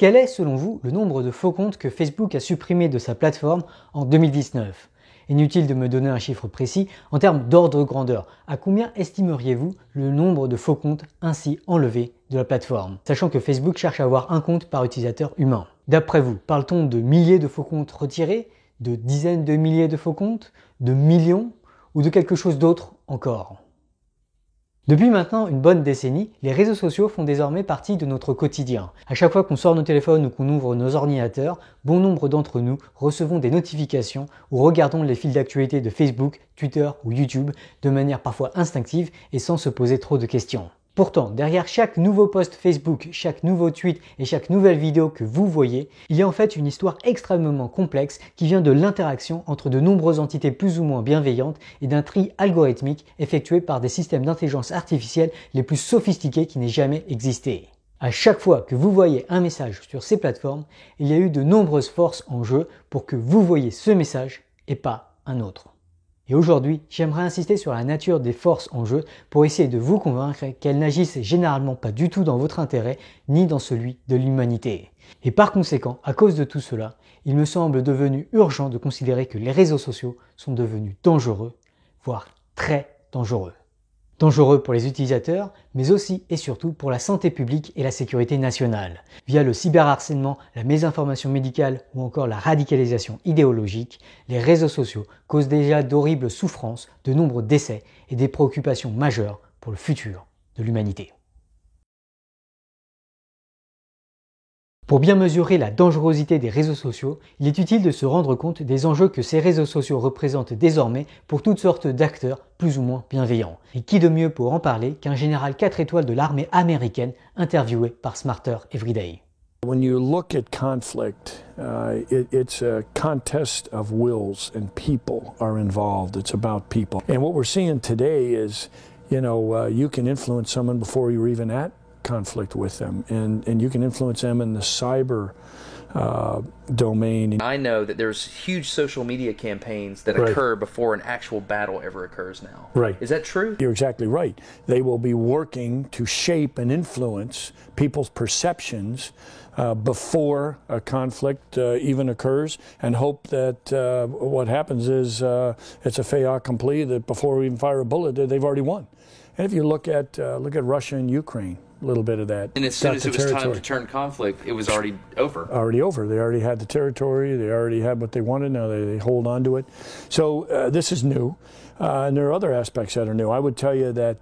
Quel est, selon vous, le nombre de faux comptes que Facebook a supprimé de sa plateforme en 2019 ? Inutile de me donner un chiffre précis, en termes d'ordre de grandeur, à combien estimeriez-vous le nombre de faux comptes ainsi enlevés de la plateforme, sachant que Facebook cherche à avoir un compte par utilisateur humain. D'après vous, parle-t-on de milliers de faux comptes retirés, de dizaines de milliers de faux comptes, de millions ou de quelque chose d'autre encore ? Depuis maintenant une bonne décennie, les réseaux sociaux font désormais partie de notre quotidien. À chaque fois qu'on sort nos téléphones ou qu'on ouvre nos ordinateurs, bon nombre d'entre nous recevons des notifications ou regardons les fils d'actualité de Facebook, Twitter ou YouTube de manière parfois instinctive et sans se poser trop de questions. Pourtant, derrière chaque nouveau post Facebook, chaque nouveau tweet et chaque nouvelle vidéo que vous voyez, il y a en fait une histoire extrêmement complexe qui vient de l'interaction entre de nombreuses entités plus ou moins bienveillantes et d'un tri algorithmique effectué par des systèmes d'intelligence artificielle les plus sophistiqués qui n'aient jamais existé. À chaque fois que vous voyez un message sur ces plateformes, il y a eu de nombreuses forces en jeu pour que vous voyez ce message et pas un autre. Et aujourd'hui, j'aimerais insister sur la nature des forces en jeu pour essayer de vous convaincre qu'elles n'agissent généralement pas du tout dans votre intérêt ni dans celui de l'humanité. Et par conséquent, à cause de tout cela, il me semble devenu urgent de considérer que les réseaux sociaux sont devenus dangereux, voire très dangereux. Dangereux pour les utilisateurs, mais aussi et surtout pour la santé publique et la sécurité nationale. Via le cyberharcèlement, la mésinformation médicale ou encore la radicalisation idéologique, les réseaux sociaux causent déjà d'horribles souffrances, de nombreux décès et des préoccupations majeures pour le futur de l'humanité. Pour bien mesurer la dangerosité des réseaux sociaux, il est utile de se rendre compte des enjeux que ces réseaux sociaux représentent désormais pour toutes sortes d'acteurs plus ou moins bienveillants. Et qui de mieux pour en parler qu'un général 4 étoiles de l'armée américaine interviewé par Smarter Everyday. When you look at conflict, it's a contest of wills and people are involved. It's about people. And what we're seeing today is, you can influence someone before you're even at conflict with them, and you can influence them in the cyber domain. I know that there's huge social media campaigns that occur before an actual battle ever occurs now. Right. Is that true? You're exactly right. They will be working to shape and influence people's perceptions before a conflict even occurs, and hope that what happens is it's a fait accompli, that before we even fire a bullet, they've already won. And if you look at Russia and Ukraine, a little bit of that. And as soon as it was time to turn conflict, it was already over. Already over. They already had the territory. They already had what they wanted. Now they hold on to it. So this is new. And there are other aspects that are new. I would tell you that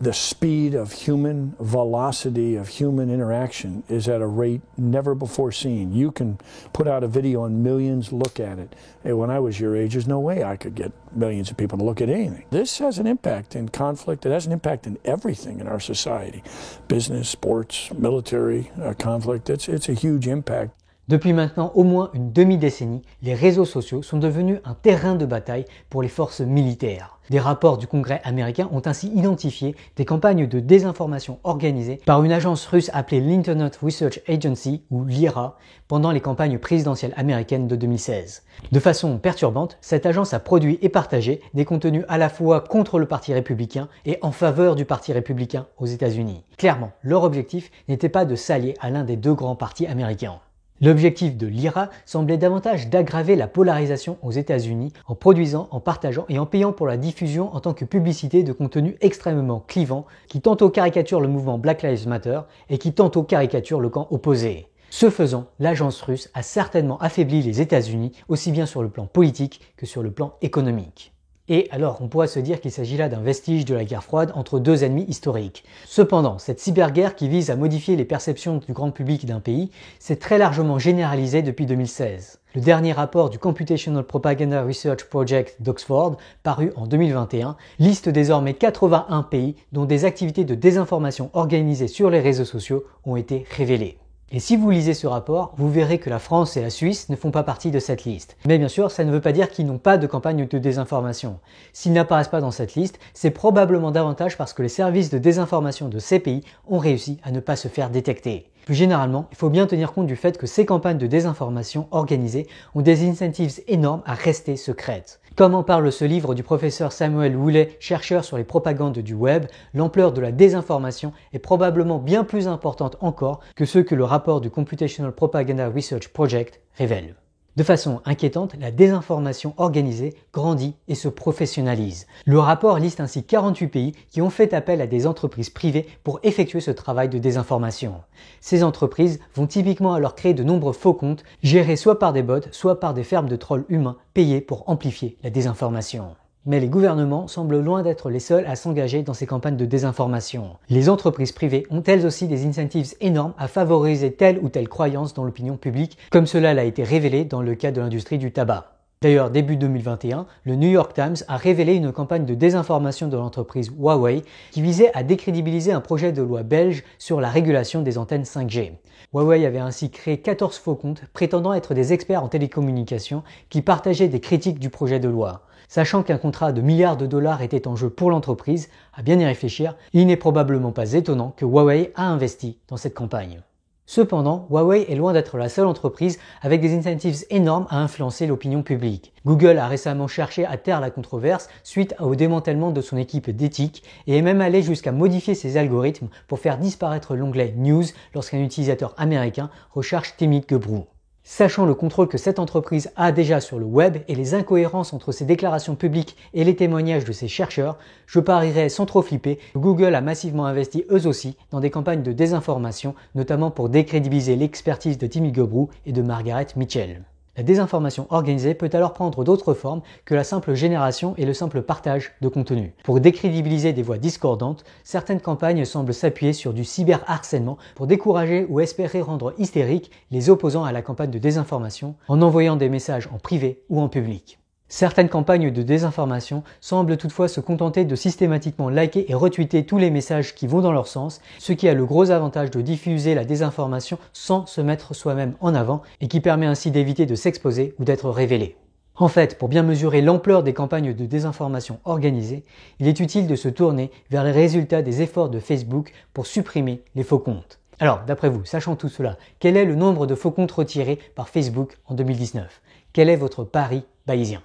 the speed of human velocity, of human interaction is at a rate never before seen. You can put out a video and millions look at it. And when I was your age, there's no way I could get millions of people to look at anything. This has an impact in conflict. It has an impact in everything in our society. Business, sports, military, conflict. It's a huge impact. Depuis maintenant au moins une demi-décennie, les réseaux sociaux sont devenus un terrain de bataille pour les forces militaires. Des rapports du Congrès américain ont ainsi identifié des campagnes de désinformation organisées par une agence russe appelée l'Internet Research Agency, ou l'IRA, pendant les campagnes présidentielles américaines de 2016. De façon perturbante, cette agence a produit et partagé des contenus à la fois contre le Parti républicain et en faveur du Parti républicain aux États-Unis. Clairement, leur objectif n'était pas de s'allier à l'un des deux grands partis américains. L'objectif de l'IRA semblait davantage d'aggraver la polarisation aux États-Unis en produisant, en partageant et en payant pour la diffusion en tant que publicité de contenus extrêmement clivants qui tantôt caricaturent le mouvement Black Lives Matter et qui tantôt caricaturent le camp opposé. Ce faisant, l'agence russe a certainement affaibli les États-Unis aussi bien sur le plan politique que sur le plan économique. Et alors, on pourrait se dire qu'il s'agit là d'un vestige de la guerre froide entre deux ennemis historiques. Cependant, cette cyberguerre qui vise à modifier les perceptions du grand public d'un pays s'est très largement généralisée depuis 2016. Le dernier rapport du Computational Propaganda Research Project d'Oxford, paru en 2021, liste désormais 81 pays dont des activités de désinformation organisées sur les réseaux sociaux ont été révélées. Et si vous lisez ce rapport, vous verrez que la France et la Suisse ne font pas partie de cette liste. Mais bien sûr, ça ne veut pas dire qu'ils n'ont pas de campagne de désinformation. S'ils n'apparaissent pas dans cette liste, c'est probablement davantage parce que les services de désinformation de ces pays ont réussi à ne pas se faire détecter. Plus généralement, il faut bien tenir compte du fait que ces campagnes de désinformation organisées ont des incentives énormes à rester secrètes. Comme en parle ce livre du professeur Samuel Woolley, chercheur sur les propagandes du web, l'ampleur de la désinformation est probablement bien plus importante encore que ce que le rapport du Computational Propaganda Research Project révèle. De façon inquiétante, la désinformation organisée grandit et se professionnalise. Le rapport liste ainsi 48 pays qui ont fait appel à des entreprises privées pour effectuer ce travail de désinformation. Ces entreprises vont typiquement alors créer de nombreux faux comptes, gérés soit par des bots, soit par des fermes de trolls humains payés pour amplifier la désinformation. Mais les gouvernements semblent loin d'être les seuls à s'engager dans ces campagnes de désinformation. Les entreprises privées ont elles aussi des incentives énormes à favoriser telle ou telle croyance dans l'opinion publique, comme cela l'a été révélé dans le cas de l'industrie du tabac. D'ailleurs, début 2021, le New York Times a révélé une campagne de désinformation de l'entreprise Huawei qui visait à décrédibiliser un projet de loi belge sur la régulation des antennes 5G. Huawei avait ainsi créé 14 faux comptes prétendant être des experts en télécommunications qui partageaient des critiques du projet de loi. Sachant qu'un contrat de milliards de dollars était en jeu pour l'entreprise, à bien y réfléchir, il n'est probablement pas étonnant que Huawei a investi dans cette campagne. Cependant, Huawei est loin d'être la seule entreprise avec des incentives énormes à influencer l'opinion publique. Google a récemment cherché à taire la controverse suite au démantèlement de son équipe d'éthique et est même allé jusqu'à modifier ses algorithmes pour faire disparaître l'onglet News lorsqu'un utilisateur américain recherche Timmy Gebru. Sachant le contrôle que cette entreprise a déjà sur le web et les incohérences entre ses déclarations publiques et les témoignages de ses chercheurs, je parierais sans trop flipper que Google a massivement investi eux aussi dans des campagnes de désinformation, notamment pour décrédibiliser l'expertise de Timmy Gebru et de Margaret Mitchell. La désinformation organisée peut alors prendre d'autres formes que la simple génération et le simple partage de contenu. Pour décrédibiliser des voix discordantes, certaines campagnes semblent s'appuyer sur du cyberharcèlement pour décourager ou espérer rendre hystériques les opposants à la campagne de désinformation en envoyant des messages en privé ou en public. Certaines campagnes de désinformation semblent toutefois se contenter de systématiquement liker et retweeter tous les messages qui vont dans leur sens, ce qui a le gros avantage de diffuser la désinformation sans se mettre soi-même en avant et qui permet ainsi d'éviter de s'exposer ou d'être révélé. En fait, pour bien mesurer l'ampleur des campagnes de désinformation organisées, il est utile de se tourner vers les résultats des efforts de Facebook pour supprimer les faux comptes. Alors, d'après vous, sachant tout cela, quel est le nombre de faux comptes retirés par Facebook en 2019 ? Quel est votre pari bayésien ?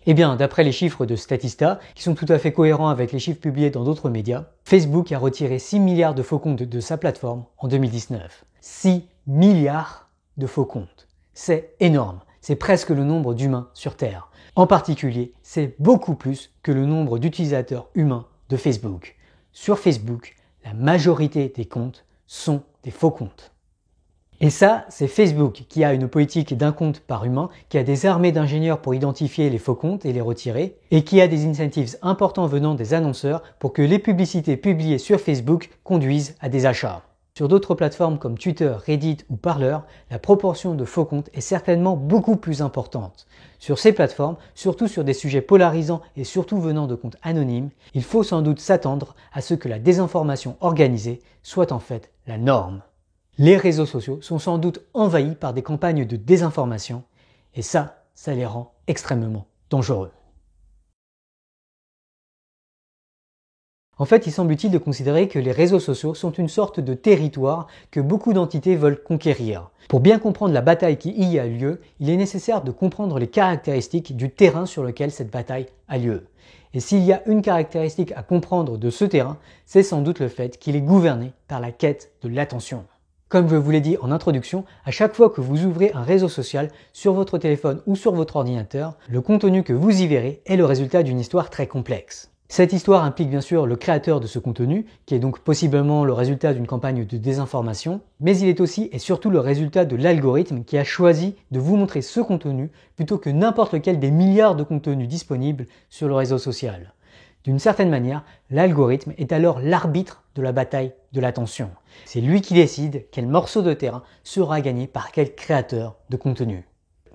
Eh bien, d'après les chiffres de Statista, qui sont tout à fait cohérents avec les chiffres publiés dans d'autres médias, Facebook a retiré 6 milliards de faux comptes de sa plateforme en 2019. 6 milliards de faux comptes. C'est énorme. C'est presque le nombre d'humains sur Terre. En particulier, c'est beaucoup plus que le nombre d'utilisateurs humains de Facebook. Sur Facebook, la majorité des comptes sont des faux comptes. Et ça, c'est Facebook qui a une politique d'un compte par humain, qui a des armées d'ingénieurs pour identifier les faux comptes et les retirer, et qui a des incentives importants venant des annonceurs pour que les publicités publiées sur Facebook conduisent à des achats. Sur d'autres plateformes comme Twitter, Reddit ou Parler, la proportion de faux comptes est certainement beaucoup plus importante. Sur ces plateformes, surtout sur des sujets polarisants et surtout venant de comptes anonymes, il faut sans doute s'attendre à ce que la désinformation organisée soit en fait la norme. Les réseaux sociaux sont sans doute envahis par des campagnes de désinformation et ça les rend extrêmement dangereux. En fait, il semble utile de considérer que les réseaux sociaux sont une sorte de territoire que beaucoup d'entités veulent conquérir. Pour bien comprendre la bataille qui y a lieu, il est nécessaire de comprendre les caractéristiques du terrain sur lequel cette bataille a lieu. Et s'il y a une caractéristique à comprendre de ce terrain, c'est sans doute le fait qu'il est gouverné par la quête de l'attention. Comme je vous l'ai dit en introduction, à chaque fois que vous ouvrez un réseau social sur votre téléphone ou sur votre ordinateur, le contenu que vous y verrez est le résultat d'une histoire très complexe. Cette histoire implique bien sûr le créateur de ce contenu, qui est donc possiblement le résultat d'une campagne de désinformation, mais il est aussi et surtout le résultat de l'algorithme qui a choisi de vous montrer ce contenu plutôt que n'importe lequel des milliards de contenus disponibles sur le réseau social. D'une certaine manière, l'algorithme est alors l'arbitre de la bataille de l'attention. C'est lui qui décide quel morceau de terrain sera gagné par quel créateur de contenu.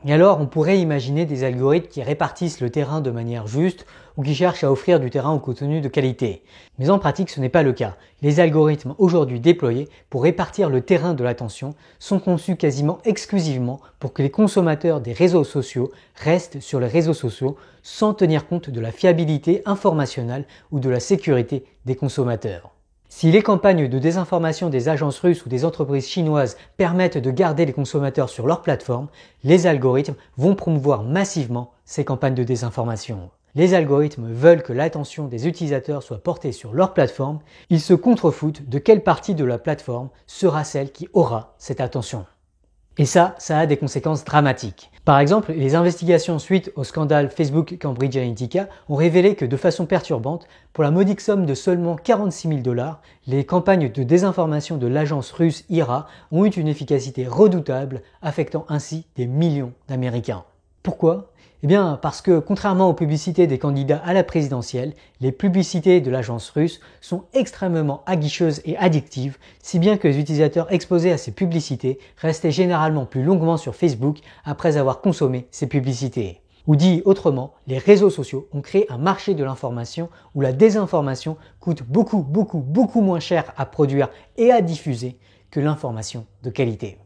Et alors, on pourrait imaginer des algorithmes qui répartissent le terrain de manière juste ou qui cherchent à offrir du terrain au contenu de qualité. Mais en pratique, ce n'est pas le cas. Les algorithmes aujourd'hui déployés pour répartir le terrain de l'attention sont conçus quasiment exclusivement pour que les consommateurs des réseaux sociaux restent sur les réseaux sociaux sans tenir compte de la fiabilité informationnelle ou de la sécurité des consommateurs. Si les campagnes de désinformation des agences russes ou des entreprises chinoises permettent de garder les consommateurs sur leur plateforme, les algorithmes vont promouvoir massivement ces campagnes de désinformation. Les algorithmes veulent que l'attention des utilisateurs soit portée sur leur plateforme, ils se contrefoutent de quelle partie de la plateforme sera celle qui aura cette attention. Et ça a des conséquences dramatiques. Par exemple, les investigations suite au scandale Facebook Cambridge Analytica ont révélé que de façon perturbante, pour la modique somme de seulement 46 000 $, les campagnes de désinformation de l'agence russe IRA ont eu une efficacité redoutable, affectant ainsi des millions d'Américains. Pourquoi ? Eh bien, parce que contrairement aux publicités des candidats à la présidentielle, les publicités de l'agence russe sont extrêmement aguicheuses et addictives, si bien que les utilisateurs exposés à ces publicités restaient généralement plus longuement sur Facebook après avoir consommé ces publicités. Ou dit autrement, les réseaux sociaux ont créé un marché de l'information où la désinformation coûte beaucoup moins cher à produire et à diffuser que l'information de qualité.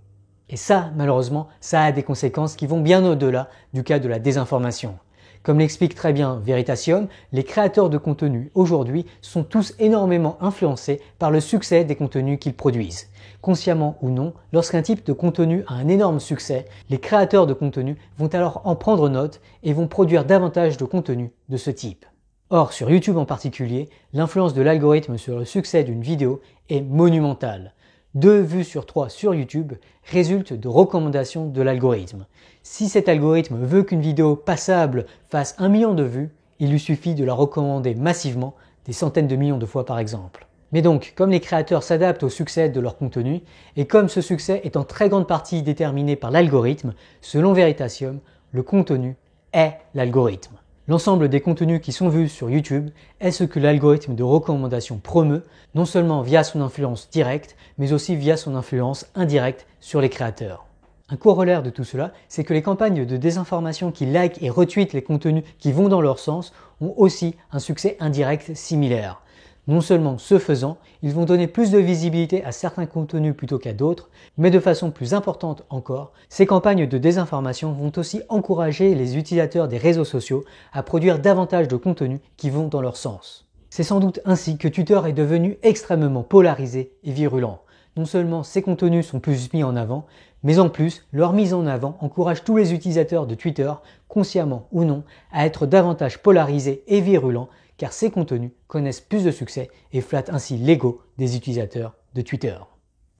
Et ça, malheureusement, ça a des conséquences qui vont bien au-delà du cas de la désinformation. Comme l'explique très bien Veritasium, les créateurs de contenu aujourd'hui sont tous énormément influencés par le succès des contenus qu'ils produisent. Consciemment ou non, lorsqu'un type de contenu a un énorme succès, les créateurs de contenu vont alors en prendre note et vont produire davantage de contenu de ce type. Or, sur YouTube en particulier, l'influence de l'algorithme sur le succès d'une vidéo est monumentale. 2 vues sur 3 sur YouTube résultent de recommandations de l'algorithme. Si cet algorithme veut qu'une vidéo passable fasse 1 million de vues, il lui suffit de la recommander massivement, des centaines de millions de fois par exemple. Mais donc, comme les créateurs s'adaptent au succès de leur contenu, et comme ce succès est en très grande partie déterminé par l'algorithme, selon Veritasium, le contenu est l'algorithme. L'ensemble des contenus qui sont vus sur YouTube est ce que l'algorithme de recommandation promeut, non seulement via son influence directe, mais aussi via son influence indirecte sur les créateurs. Un corollaire de tout cela, c'est que les campagnes de désinformation qui likent et retweetent les contenus qui vont dans leur sens ont aussi un succès indirect similaire. Non seulement ce faisant, ils vont donner plus de visibilité à certains contenus plutôt qu'à d'autres, mais de façon plus importante encore, ces campagnes de désinformation vont aussi encourager les utilisateurs des réseaux sociaux à produire davantage de contenus qui vont dans leur sens. C'est sans doute ainsi que Twitter est devenu extrêmement polarisé et virulent. Non seulement ces contenus sont plus mis en avant, mais en plus, leur mise en avant encourage tous les utilisateurs de Twitter, consciemment ou non, à être davantage polarisés et virulents, car ces contenus connaissent plus de succès et flattent ainsi l'ego des utilisateurs de Twitter.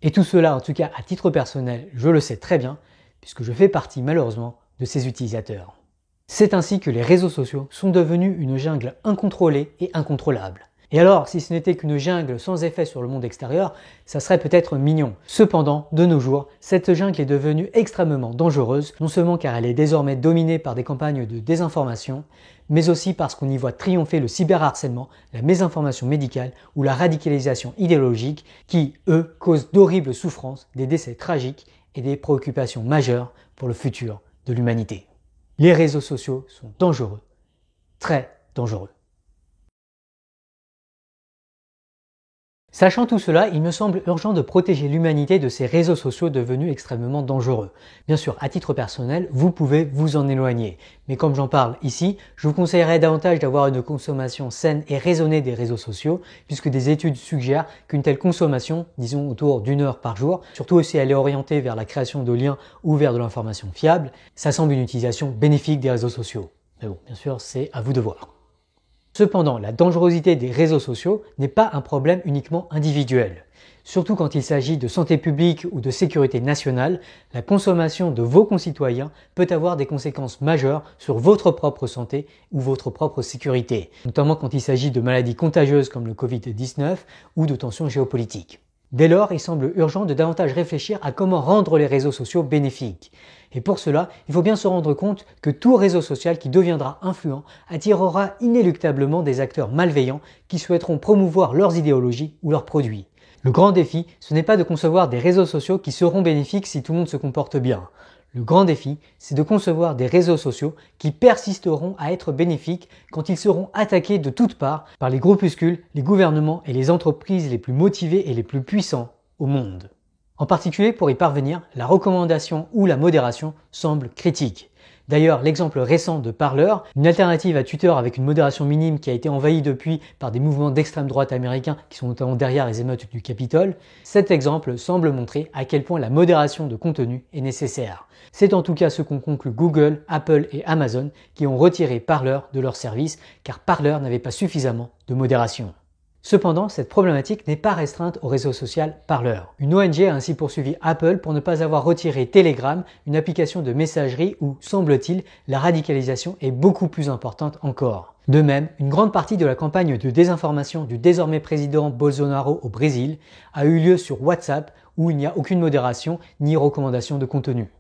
Et tout cela, en tout cas à titre personnel, je le sais très bien, puisque je fais partie malheureusement de ces utilisateurs. C'est ainsi que les réseaux sociaux sont devenus une jungle incontrôlée et incontrôlable. Et alors, si ce n'était qu'une jungle sans effet sur le monde extérieur, ça serait peut-être mignon. Cependant, de nos jours, cette jungle est devenue extrêmement dangereuse, non seulement car elle est désormais dominée par des campagnes de désinformation, mais aussi parce qu'on y voit triompher le cyberharcèlement, la mésinformation médicale ou la radicalisation idéologique qui, eux, causent d'horribles souffrances, des décès tragiques et des préoccupations majeures pour le futur de l'humanité. Les réseaux sociaux sont dangereux, très dangereux. Sachant tout cela, il me semble urgent de protéger l'humanité de ces réseaux sociaux devenus extrêmement dangereux. Bien sûr, à titre personnel, vous pouvez vous en éloigner. Mais comme j'en parle ici, je vous conseillerais davantage d'avoir une consommation saine et raisonnée des réseaux sociaux, puisque des études suggèrent qu'une telle consommation, disons autour d'1 heure par jour, surtout si elle est orientée vers la création de liens ou vers de l'information fiable, ça semble une utilisation bénéfique des réseaux sociaux. Mais bon, bien sûr, c'est à vous de voir. Cependant, la dangerosité des réseaux sociaux n'est pas un problème uniquement individuel. Surtout quand il s'agit de santé publique ou de sécurité nationale, la consommation de vos concitoyens peut avoir des conséquences majeures sur votre propre santé ou votre propre sécurité, notamment quand il s'agit de maladies contagieuses comme le Covid-19 ou de tensions géopolitiques. Dès lors, il semble urgent de davantage réfléchir à comment rendre les réseaux sociaux bénéfiques. Et pour cela, il faut bien se rendre compte que tout réseau social qui deviendra influent attirera inéluctablement des acteurs malveillants qui souhaiteront promouvoir leurs idéologies ou leurs produits. Le grand défi, ce n'est pas de concevoir des réseaux sociaux qui seront bénéfiques si tout le monde se comporte bien. Le grand défi, c'est de concevoir des réseaux sociaux qui persisteront à être bénéfiques quand ils seront attaqués de toutes parts par les groupuscules, les gouvernements et les entreprises les plus motivés et les plus puissants au monde. En particulier, pour y parvenir, la recommandation ou la modération semble critique. D'ailleurs, l'exemple récent de Parler, une alternative à Twitter avec une modération minime qui a été envahie depuis par des mouvements d'extrême droite américains qui sont notamment derrière les émeutes du Capitole, cet exemple semble montrer à quel point la modération de contenu est nécessaire. C'est en tout cas ce qu'ont conclu Google, Apple et Amazon qui ont retiré Parler de leur service car Parler n'avait pas suffisamment de modération. Cependant, cette problématique n'est pas restreinte au réseau social Parler. Une ONG a ainsi poursuivi Apple pour ne pas avoir retiré Telegram, une application de messagerie où, semble-t-il, la radicalisation est beaucoup plus importante encore. De même, une grande partie de la campagne de désinformation du désormais président Bolsonaro au Brésil a eu lieu sur WhatsApp où il n'y a aucune modération ni recommandation de contenu.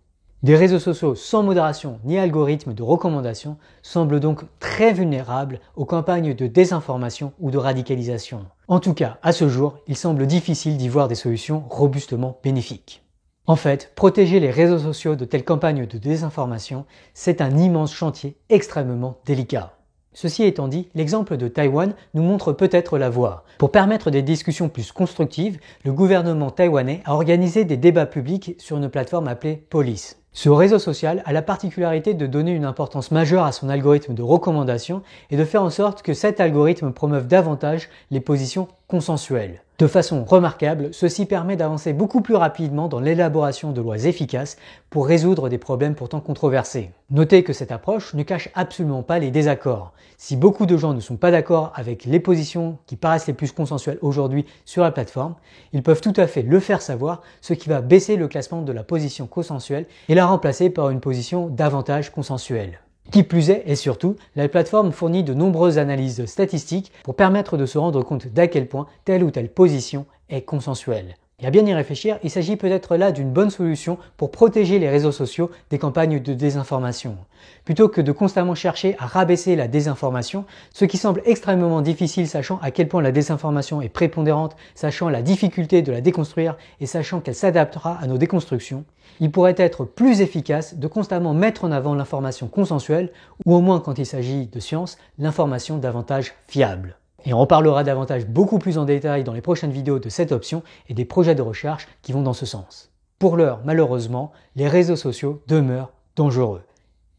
Des réseaux sociaux sans modération ni algorithme de recommandation semblent donc très vulnérables aux campagnes de désinformation ou de radicalisation. En tout cas, à ce jour, il semble difficile d'y voir des solutions robustement bénéfiques. En fait, protéger les réseaux sociaux de telles campagnes de désinformation, c'est un immense chantier extrêmement délicat. Ceci étant dit, l'exemple de Taïwan nous montre peut-être la voie. Pour permettre des discussions plus constructives, le gouvernement taïwanais a organisé des débats publics sur une plateforme appelée Police. Ce réseau social a la particularité de donner une importance majeure à son algorithme de recommandation et de faire en sorte que cet algorithme promeuve davantage les positions consensuelles. De façon remarquable, ceci permet d'avancer beaucoup plus rapidement dans l'élaboration de lois efficaces pour résoudre des problèmes pourtant controversés. Notez que cette approche ne cache absolument pas les désaccords. Si beaucoup de gens ne sont pas d'accord avec les positions qui paraissent les plus consensuelles aujourd'hui sur la plateforme, ils peuvent tout à fait le faire savoir, ce qui va baisser le classement de la position consensuelle et la remplacer par une position davantage consensuelle. Qui plus est, et surtout, la plateforme fournit de nombreuses analyses statistiques pour permettre de se rendre compte d'à quel point telle ou telle position est consensuelle. Et à bien y réfléchir, il s'agit peut-être là d'une bonne solution pour protéger les réseaux sociaux des campagnes de désinformation. Plutôt que de constamment chercher à rabaisser la désinformation, ce qui semble extrêmement difficile sachant à quel point la désinformation est prépondérante, sachant la difficulté de la déconstruire et sachant qu'elle s'adaptera à nos déconstructions, il pourrait être plus efficace de constamment mettre en avant l'information consensuelle ou au moins quand il s'agit de science, l'information davantage fiable. Et on reparlera davantage beaucoup plus en détail dans les prochaines vidéos de cette option et des projets de recherche qui vont dans ce sens. Pour l'heure, malheureusement, les réseaux sociaux demeurent dangereux.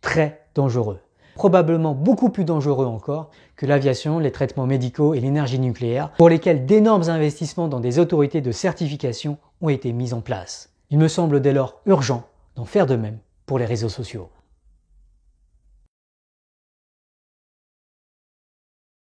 Très dangereux. Probablement beaucoup plus dangereux encore que l'aviation, les traitements médicaux et l'énergie nucléaire, pour lesquels d'énormes investissements dans des autorités de certification ont été mis en place. Il me semble dès lors urgent d'en faire de même pour les réseaux sociaux.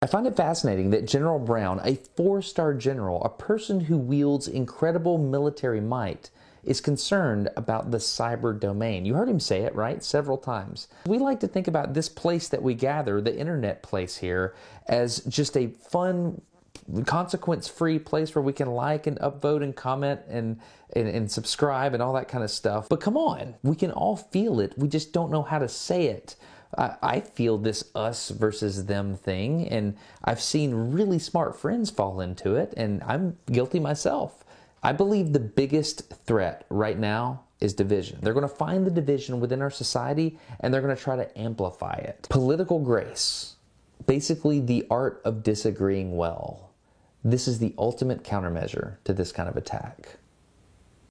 I find it fascinating that General Brown, a four-star general, a person who wields incredible military might, is concerned about the cyber domain. You heard him say it, right? Several times. We like to think about this place that we gather, the internet place here, as just a fun, consequence-free place where we can like and upvote and comment and subscribe and all that kind of stuff. But come on, we can all feel it. We just don't know how to say it. I feel this us versus them thing, and I've seen really smart friends fall into it, and I'm guilty myself. I believe the biggest threat right now is division. They're going to find the division within our society, and they're going to try to amplify it. Political grace, basically the art of disagreeing well. This is the ultimate countermeasure to this kind of attack.